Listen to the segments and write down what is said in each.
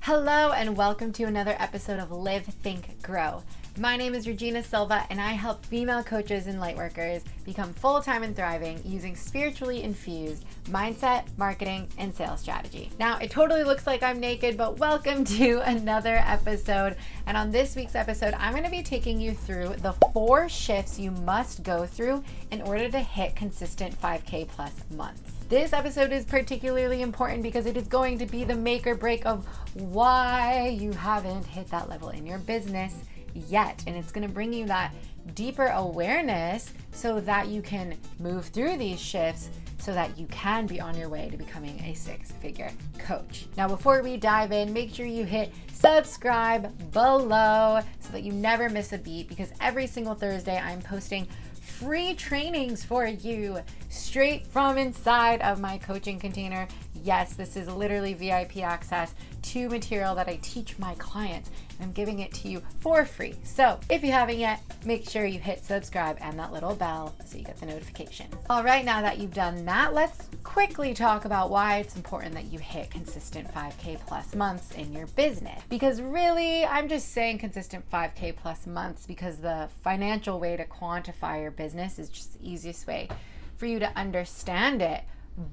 Hello and welcome to another episode of Live, Think, Grow. My name is ReginaOSilva and I help female coaches and lightworkers become full-time and thriving using spiritually infused mindset, marketing, and sales strategy. Now, it totally looks like I'm naked, but welcome to another episode. And on this week's episode, I'm going to be taking you through the 4 shifts you must go through in order to hit consistent 5K plus months. This episode is particularly important because it is going to be the make or break of why you haven't hit that level in your business yet. And it's going to bring you that deeper awareness so that you can move through these shifts so that you can be on your way to becoming a 6-figure coach. Now, before we dive in, make sure you hit subscribe below so that you never miss a beat, because every single Thursday I'm posting free trainings for you straight from inside of my coaching container. Yes, this is literally VIP access to material that I teach my clients. I'm giving it to you for free. So if you haven't yet, make sure you hit subscribe and that little bell so you get the notification. All right, now that you've done that, let's quickly talk about why it's important that you hit consistent 5K plus months in your business. Because really, I'm just saying consistent 5K plus months because the financial way to quantify your business is just the easiest way for you to understand it.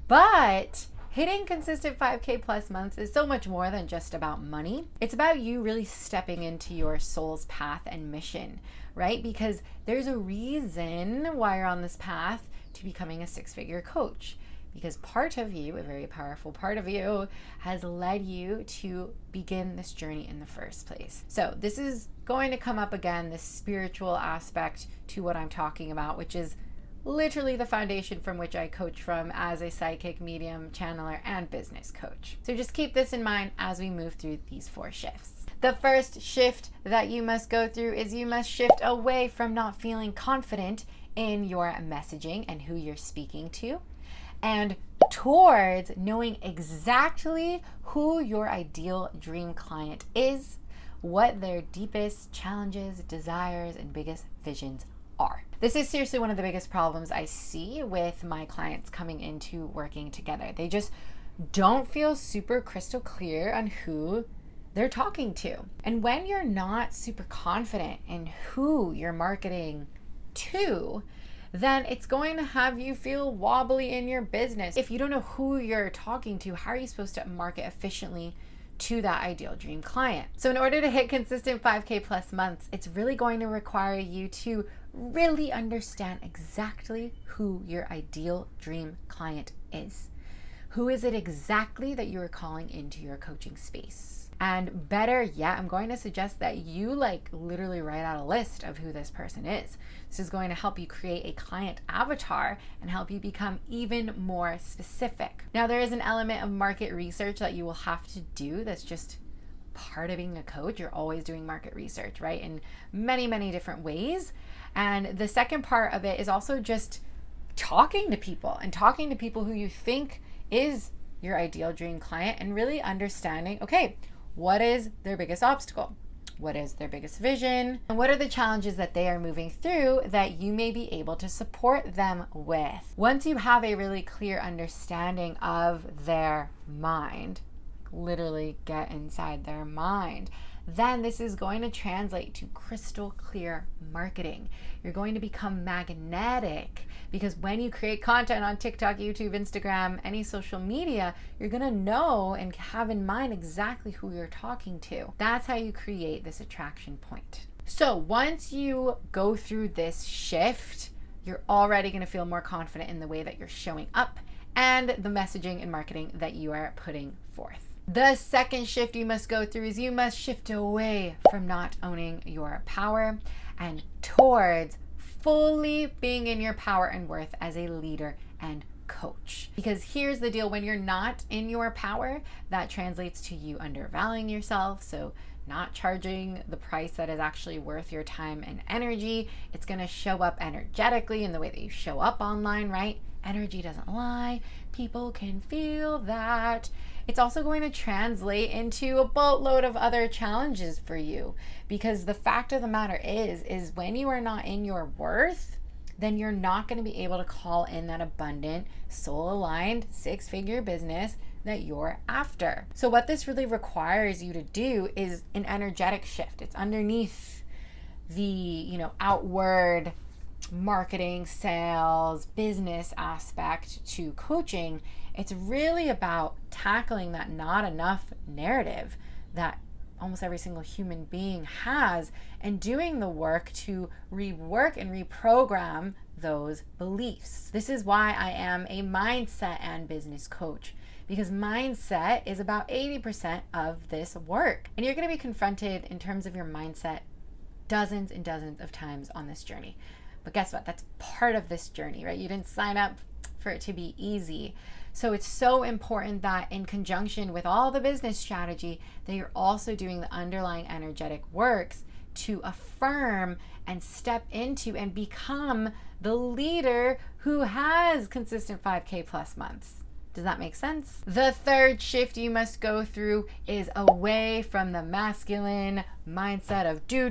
But hitting consistent 5K plus months is so much more than just about money. It's about you really stepping into your soul's path and mission, right? Because there's a reason why you're on this path to becoming a 6-figure coach. Because part of you, a very powerful part of you, has led you to begin this journey in the first place. So this is going to come up again, this spiritual aspect to what I'm talking about, which is literally the foundation from which I coach from as a psychic, medium, channeler, and business coach. So just keep this in mind as we move through these 4 shifts. The first shift that you must go through is you must shift away from not feeling confident in your messaging and who you're speaking to, and towards knowing exactly who your ideal dream client is, what their deepest challenges, desires, and biggest visions are. This is seriously one of the biggest problems I see with my clients coming into working together. They just don't feel super crystal clear on who they're talking to. And when you're not super confident in who you're marketing to, then it's going to have you feel wobbly in your business. If you don't know who you're talking to, how are you supposed to market efficiently to that ideal dream client? So in order to hit consistent 5K plus months, it's really going to require you to really understand exactly who your ideal dream client is. Who is it exactly that you are calling into your coaching space? And better yet, I'm going to suggest that you literally write out a list of who this person is. This is going to help you create a client avatar and help you become even more specific. Now, there is an element of market research that you will have to do. That's just part of being a coach. You're always doing market research, right? In many, many different ways. And the second part of it is also just talking to people who you think is your ideal dream client and really understanding, okay, what is their biggest obstacle? What is their biggest vision? And what are the challenges that they are moving through that you may be able to support them with? Once you have a really clear understanding of their mind, literally get inside their mind, then this is going to translate to crystal clear marketing. You're going to become magnetic because when you create content on TikTok, YouTube, Instagram, any social media, you're going to know and have in mind exactly who you're talking to. That's how you create this attraction point. So once you go through this shift, you're already going to feel more confident in the way that you're showing up and the messaging and marketing that you are putting forth. The second shift you must go through is you must shift away from not owning your power and towards fully being in your power and worth as a leader and coach. Because here's the deal, when you're not in your power, that translates to you undervaluing yourself. So not charging the price that is actually worth your time and energy. It's going to show up energetically in the way that you show up online, right? Energy doesn't lie. People can feel that. It's also going to translate into a boatload of other challenges for you, because the fact of the matter is when you are not in your worth, then you're not going to be able to call in that abundant, soul-aligned, 6-figure business that you're after. So what this really requires you to do is an energetic shift. It's underneath the, outward marketing, sales, business aspect to coaching. It's really about tackling that not enough narrative that almost every single human being has, and doing the work to rework and reprogram those beliefs. This is why I am a mindset and business coach, because mindset is about 80% of this work. And you're going to be confronted in terms of your mindset dozens and dozens of times on this journey. But guess what? That's part of this journey, right? You didn't sign up for it to be easy. So it's so important that in conjunction with all the business strategy, that you're also doing the underlying energetic works to affirm and step into and become the leader who has consistent 5K plus months. Does that make sense? The third shift you must go through is away from the masculine mindset of do,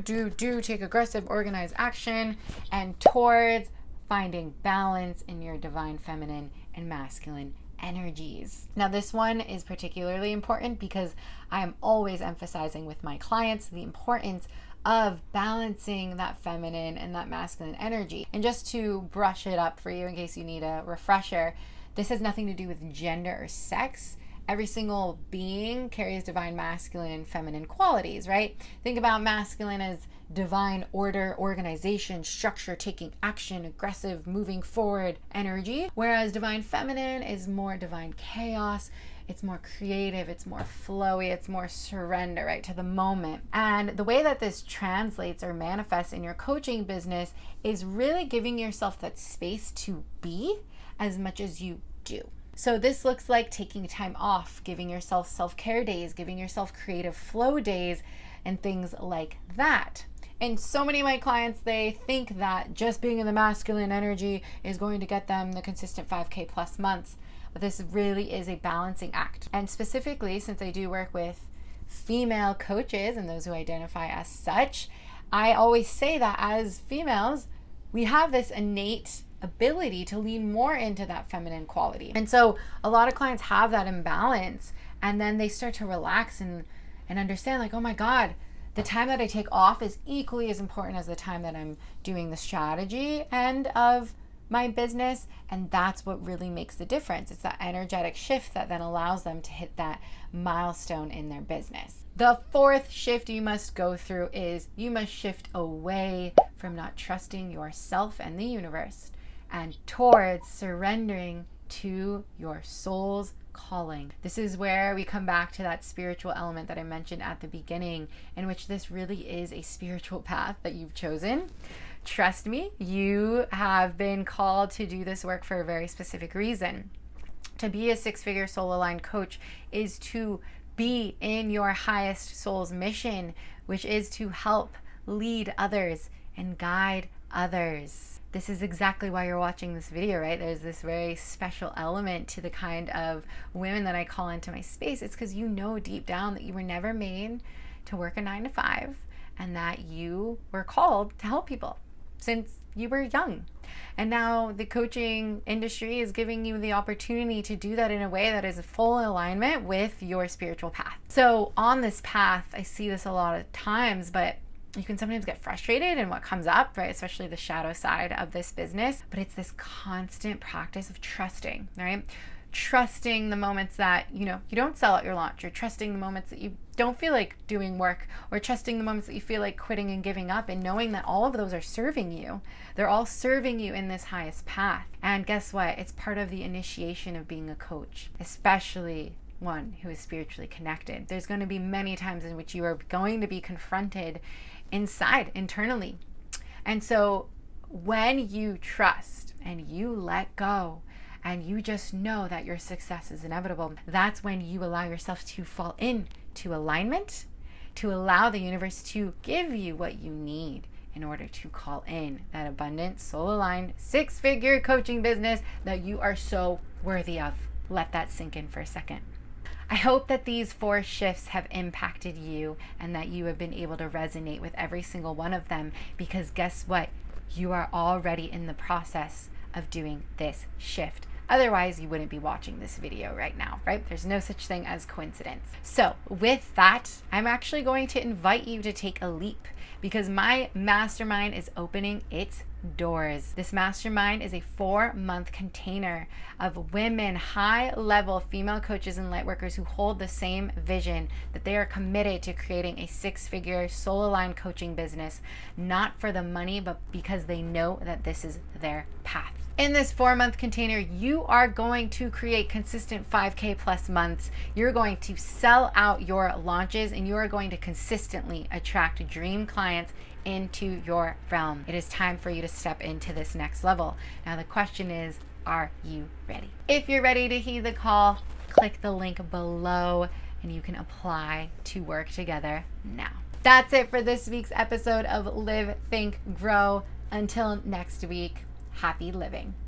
take aggressive, organized action, and towards finding balance in your divine feminine and masculine energies. Now, this one is particularly important because I am always emphasizing with my clients the importance of balancing that feminine and that masculine energy. And just to brush it up for you in case you need a refresher, this has nothing to do with gender or sex. Every single being carries divine masculine and feminine qualities, right? Think about masculine as divine order, organization, structure, taking action, aggressive, moving forward energy, whereas divine feminine is more divine chaos. It's more creative, it's more flowy, it's more surrender, right, to the moment. And the way that this translates or manifests in your coaching business is really giving yourself that space to be as much as you do. So this looks like taking time off, giving yourself self-care days, giving yourself creative flow days, and things like that. And so many of my clients, they think that just being in the masculine energy is going to get them the consistent 5K plus months. But this really is a balancing act. And specifically, since I do work with female coaches and those who identify as such, I always say that as females, we have this innate ability to lean more into that feminine quality. And so a lot of clients have that imbalance, and then they start to relax and understand, like, oh my God, the time that I take off is equally as important as the time that I'm doing the strategy end of my business. And that's what really makes the difference. It's that energetic shift that then allows them to hit that milestone in their business. The fourth shift you must go through is you must shift away from not trusting yourself and the universe and towards surrendering to your soul's calling. This is where we come back to that spiritual element that I mentioned at the beginning, in which this really is a spiritual path that you've chosen. Trust me, you have been called to do this work for a very specific reason. To be a six-figure soul-aligned coach is to be in your highest soul's mission, which is to help lead others and guide others. This is exactly why you're watching this video, right? There's this very special element to the kind of women that I call into my space. It's because you know deep down that you were never made to work a 9-to-5 and that you were called to help people since you were young. And now the coaching industry is giving you the opportunity to do that in a way that is full alignment with your spiritual path. So on this path, I see this a lot of times, but you can sometimes get frustrated in what comes up, right? Especially the shadow side of this business. But it's this constant practice of trusting, right? Trusting the moments that, you don't sell at your launch, or trusting the moments that you don't feel like doing work, or trusting the moments that you feel like quitting and giving up, and knowing that all of those are serving you. They're all serving you in this highest path. And guess what? It's part of the initiation of being a coach, especially one who is spiritually connected. There's going to be many times in which you are going to be confronted internally. And so when you trust and you let go and you just know that your success is inevitable, that's when you allow yourself to fall into alignment, to allow the universe to give you what you need in order to call in that abundant, soul-aligned, six-figure coaching business that you are so worthy of. Let that sink in for a second. I hope that these 4 shifts have impacted you and that you have been able to resonate with every single one of them, because guess what? You are already in the process of doing this shift Otherwise, you wouldn't be watching this video right now, right? There's no such thing as coincidence. So with that, I'm actually going to invite you to take a leap, because my mastermind is opening its doors. This mastermind is a 4-month container of women, high-level female coaches and lightworkers who hold the same vision, that they are committed to creating a 6-figure soul-aligned coaching business, not for the money, but because they know that this is their path. In this 4-month container, you are going to create consistent 5K plus months. You're going to sell out your launches, and you are going to consistently attract dream clients into your realm. It is time for you to step into this next level. Now the question is, are you ready? If you're ready to heed the call, click the link below and you can apply to work together now. That's it for this week's episode of Live, Think, Grow. Until next week, happy living.